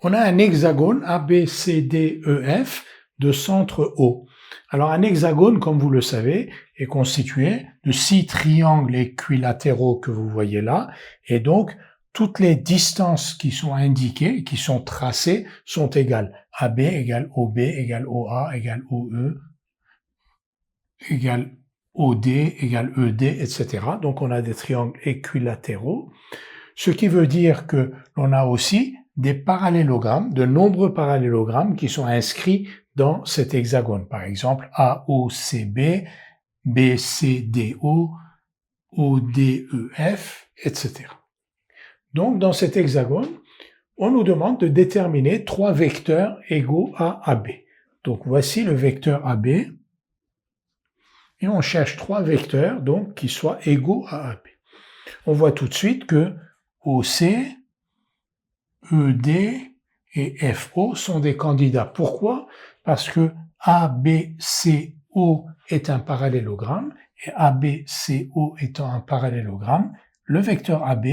On a un hexagone ABCDEF de centre O. Alors un hexagone, comme vous le savez, est constitué de 6 triangles équilatéraux que vous voyez là, et donc toutes les distances qui sont indiquées, qui sont tracées, sont égales. AB égale OB égale OA égale OE égale OD égale ED, etc. Donc on a des triangles équilatéraux, ce qui veut dire que l'on a aussi des parallélogrammes, de nombreux parallélogrammes qui sont inscrits dans cet hexagone. Par exemple, AOCB, BCDO, ODEF, etc. Donc, dans cet hexagone, on nous demande de déterminer 3 vecteurs égaux à AB. Donc, voici le vecteur AB. Et on cherche 3 vecteurs donc, qui soient égaux à AB. On voit tout de suite que OC, ED et FO sont des candidats. Pourquoi? Parce que ABCO est un parallélogramme et ABCO étant un parallélogramme, le vecteur AB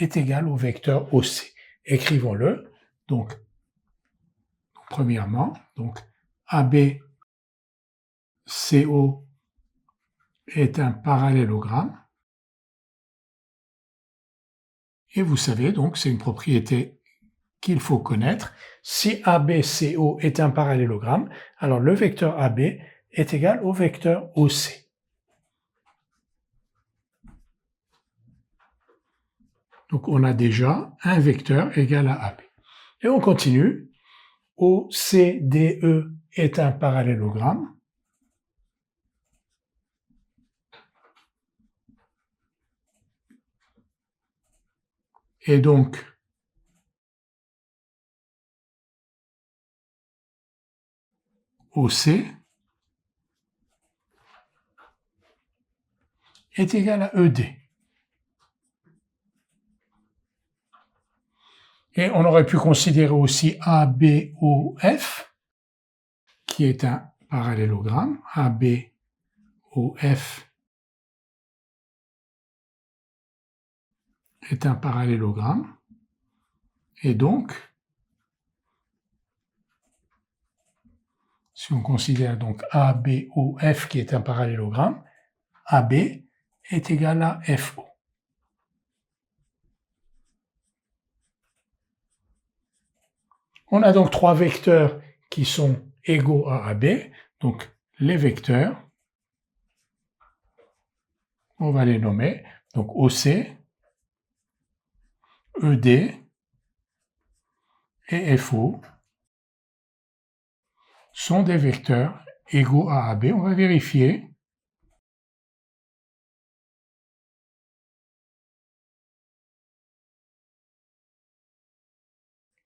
est égal au vecteur OC. Écrivons-le. Donc, premièrement, donc ABCO est un parallélogramme. Et vous savez, donc, c'est une propriété qu'il faut connaître. Si ABCO est un parallélogramme, alors le vecteur AB est égal au vecteur OC. Donc on a déjà un vecteur égal à AB. Et on continue. OCDE est un parallélogramme. Et donc, OC est égal à ED. Et on aurait pu considérer aussi ABOF, qui est un parallélogramme. ABOF est un parallélogramme. Et donc, si on considère donc ABOF qui est un parallélogramme, AB est égal à FO. On a donc 3 vecteurs qui sont égaux à AB. Donc les vecteurs, on va les nommer. Donc OC, ED et FO sont des vecteurs égaux à AB. On va vérifier.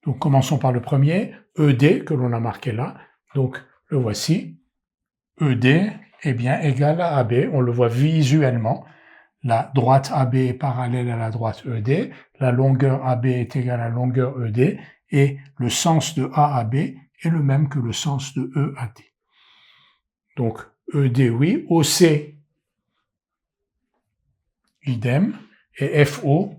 Donc commençons par le premier, ED, que l'on a marqué là. Donc le voici. ED est bien égal à AB. On le voit visuellement. La droite AB est parallèle à la droite ED. La longueur AB est égale à la longueur ED. Et le sens de AAB est le même que le sens de EAD. Donc ED, oui. OC, idem. Et FO,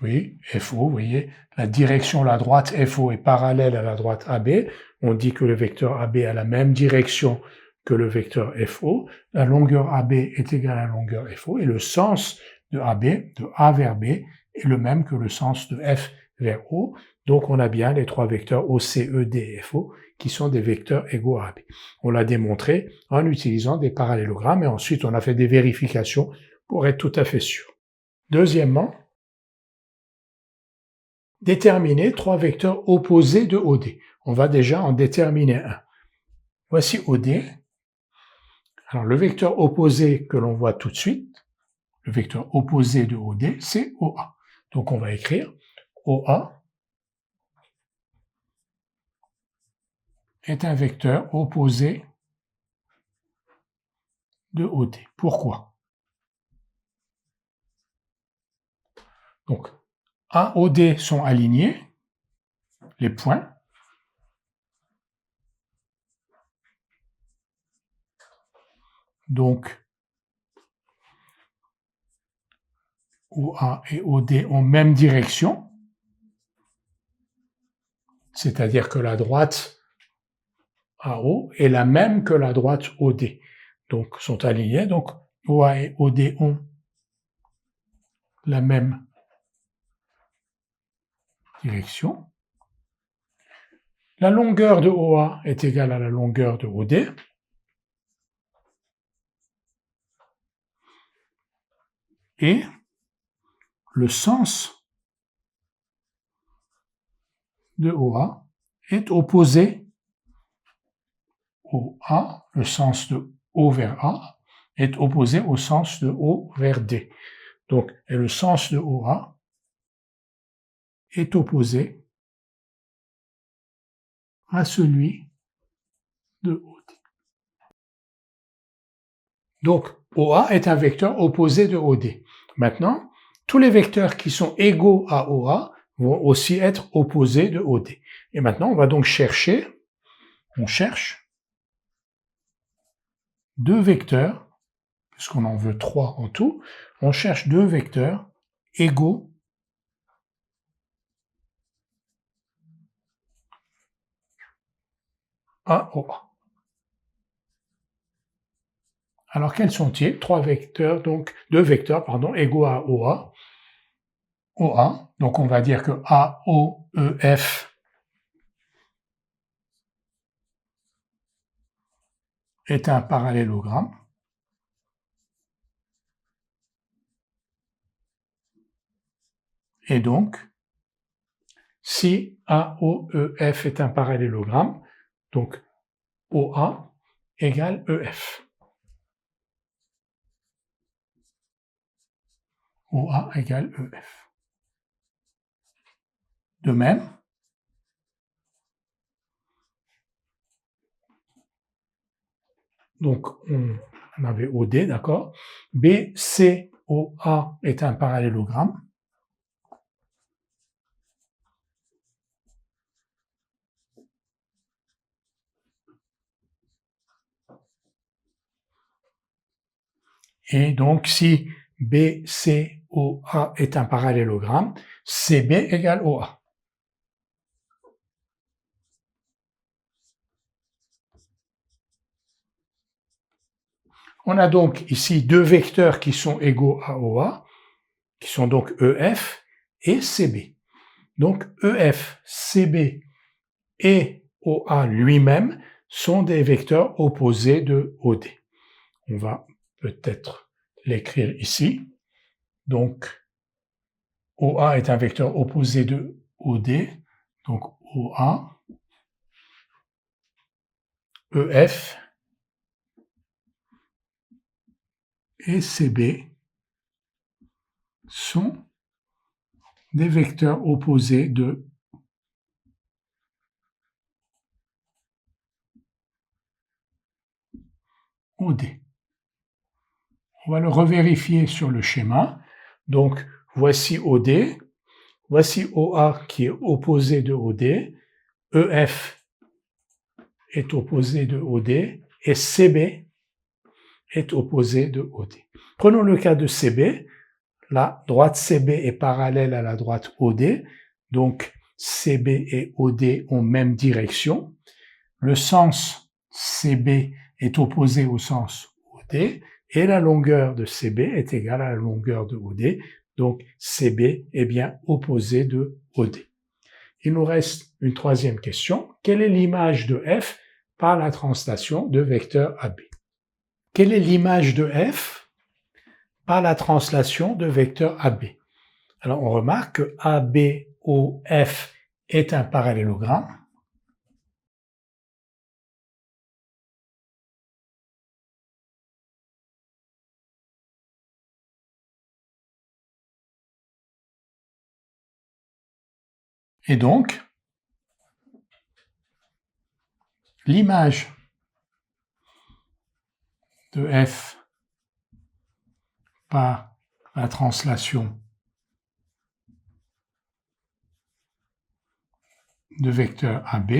oui, FO, vous voyez, la direction, la droite FO est parallèle à la droite AB. On dit que le vecteur AB a la même direction que le vecteur FO. La longueur AB est égale à la longueur FO. Et le sens de AB, de A vers B, est le même que le sens de F vers O. Donc on a bien les 3 vecteurs OC, ED et FO qui sont des vecteurs égaux à AB. On l'a démontré en utilisant des parallélogrammes et ensuite on a fait des vérifications pour être tout à fait sûr. Deuxièmement, déterminer 3 vecteurs opposés de OD. On va déjà en déterminer un. Voici OD. Alors le vecteur opposé que l'on voit tout de suite, le vecteur opposé de OD, c'est OA. Donc on va écrire OA est un vecteur opposé de OD. Pourquoi? Donc A, OD sont alignés, les points. Donc OA et OD ont même direction. c'est-à-dire que la droite AO est la même que la droite OD. Donc, sont alignés. Donc, OA et OD ont la même direction. La longueur de OA est égale à la longueur de OD. Et le sens de OA est opposé au A, le sens de O vers A est opposé au sens de O vers D. Donc, et le sens de OA est opposé à celui de OD. Donc, OA est un vecteur opposé de OD. Maintenant, tous les vecteurs qui sont égaux à OA vont aussi être opposés de OD. Et maintenant, on va donc chercher, on cherche deux vecteurs, puisqu'on en veut trois en tout, on cherche deux vecteurs égaux à OA. Alors, quels sont-ils? Trois vecteurs, donc deux vecteurs, pardon, égaux à OA. OA, donc on va dire que AOEF est un parallélogramme. Et donc, si AOEF est un parallélogramme, donc OA égale EF. OA égale EF. De même, donc on avait OD, d'accord? BCOA est un parallélogramme. Et donc, si BCOA est un parallélogramme, CB égale OA. On a donc ici deux vecteurs qui sont égaux à OA, qui sont donc EF et CB. Donc EF, CB et OA lui-même sont des vecteurs opposés de OD. On va peut-être l'écrire ici. Donc OA est un vecteur opposé de OD. Donc OA, EF et CB sont des vecteurs opposés de OD. On va le revérifier sur le schéma. Donc, voici OD, voici OA qui est opposé de OD, EF est opposé de OD et CB est opposé de OD. Prenons le cas de CB. La droite CB est parallèle à la droite OD, donc CB et OD ont même direction. Le sens CB est opposé au sens OD et la longueur de CB est égale à la longueur de OD, donc CB est bien opposé de OD. Il nous reste une troisième question. Quelle est l'image de F par la translation de vecteur AB? Quelle est l'image de F par la translation de vecteur AB? Alors on remarque que ABOF est un parallélogramme. Et donc, l'image de F par la translation de vecteur AB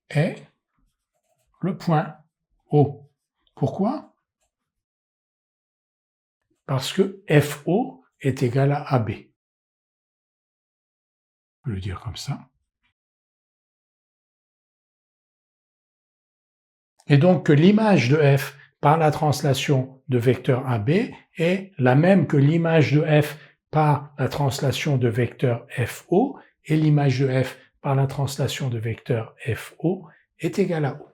est le point O. Pourquoi? Parce que FO est égal à AB. On peut le dire comme ça. Et donc que l'image de f par la translation de vecteur AB est la même que l'image de f par la translation de vecteur FO, et l'image de f par la translation de vecteur FO est égale à O.